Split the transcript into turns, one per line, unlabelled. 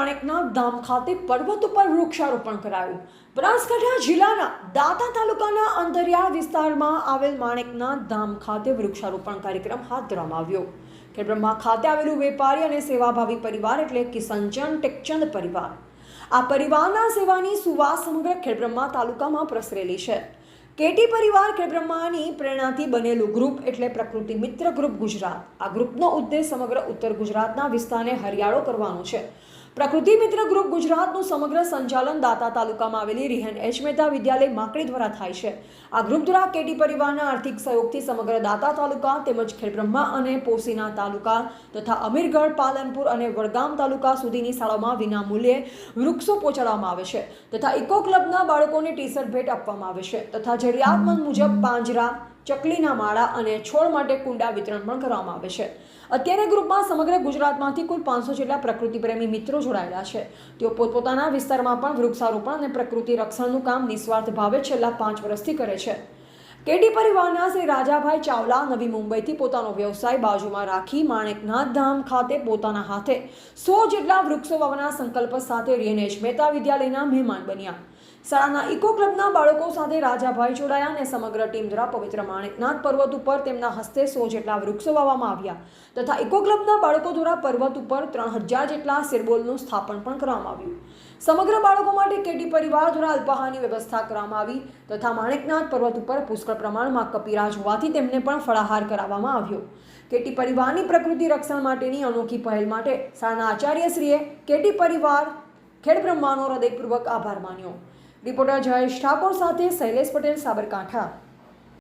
માણેકનાથ ધામ ખાતે પર્વત ઉપર વૃક્ષારોપણ કરાયું। બનાસકાંઠા જિલ્લાના દાંતા તાલુકાના અંતરિયાળ વિસ્તારમાં આવેલ માણેકનાથ ધામ ખાતે વૃક્ષારોપણ કાર્યક્રમ હાથ ધરવામાં આવ્યો। ખેડબ્રહ્મા ખાતે આવેલું વેપારી અને સેવાભાવી પરિવાર એટલે કિશનચંદ ટેકચંદ પરિવાર। આ પરિવારના સેવાની સુવાસ સમગ્ર ખેડબ્રહ્મા તાલુકામાં પ્રસરેલી છે। કેટી પરિવાર ખેડબ્રહ્માની પ્રેરણાથી બનેલું ગ્રુપ એટલે પ્રકૃતિ મિત્ર ગ્રુપ ગુજરાત। આ ગ્રુપનો ઉદ્દેશ સમગ્ર ઉત્તર ગુજરાતના વિસ્તારને હરિયાળો કરવાનો છે। પ્રકૃતિ મિત્ર ગ્રુપ ગુજરાતનું સમગ્ર સંચાલન દાંતા તાલુકામાં આવેલી રિહન એચ મહેતા વિદ્યાલય માકડી દ્વારા થાય છે। આ ગ્રુપ દ્વારા કેટી પરિવારના આર્થિક સહયોગથી સમગ્ર દાંતા તાલુકા તેમજ ખેડબ્રહ્મા અને પોશીના તાલુકા તથા અમીરગઢ, પાલનપુર અને વડગામ તાલુકા સુધીની શાળાઓમાં વિનામૂલ્યે વૃક્ષો પહોંચાડવામાં આવે છે તથા ઇકો ક્લબના બાળકોને ટી-શર્ટ ભેટ આપવામાં આવે છે તથા જરૂરિયાતમંદ મુજબ પાંજરા, ચકલીના માળા અને છોડ માટે કુંડા વિતરણ પણ કરવામાં આવે છે। અત્યારે ગ્રુપમાં સમગ્ર ગુજરાતમાંથી કુલ 500 જેટલા પ્રકૃતિ પ્રેમી મિત્રો જોડાયેલા છે। તેઓ પોતપોતાના વિસ્તારમાં પણ વૃક્ષારોપણ અને પ્રકૃતિ રક્ષણનું કામ નિસ્વાર્થ ભાવે છેલ્લા 5 વર્ષથી કરે છે। કેટી પરિવારના શ્રી રાજાભાઈ ચાવલા નવી મુંબઈથી પોતાનો વ્યવસાય બાજુમાં રાખી માણેકનાથ ધામ ખાતે પોતાના હાથે 100 જેટલા વૃક્ષો વાવવાના સંકલ્પ સાથે રિહન એચ મહેતા વિદ્યાલયના મહેમાન બન્યા। શાળાના ઇકો ક્લબના બાળકો સાથે રાજાભાઈ જોડાયા અને સમગ્ર ટીમ દ્વારા પવિત્ર માણેકનાથ પર્વત ઉપર તેમના હસ્તે 100 જેટલા વૃક્ષો વાવવામાં આવ્યા તથા ઇકો ક્લબના બાળકો દ્વારા પર્વત ઉપર 3000 જેટલા શેરબોલનું સ્થાપન પણ કરવામાં આવ્યું। સમગ્ર બાળકો માટે કેટી પરિવાર દ્વારા અલ્પાહારની વ્યવસ્થા કરવામાં આવી તથા માણેકનાથ પર્વત ઉપર પુષ્કળ પ્રમાણમાં કપિરાજ હોવાથી તેમને પણ ફળાહાર કરાવવામાં આવ્યો। કેટી પરિવારની પ્રકૃતિ રક્ષણ માટેની અનોખી પહેલ માટે શાળાના આચાર્યશ્રીએ કેટી પરિવાર ખેડબ્રહ્માનો હૃદયપૂર્વક આભાર માન્યો। રિપોર્ટર જયેશ ઠાકોર સાથે શૈલેષ પટેલ, સાબરકાંઠા।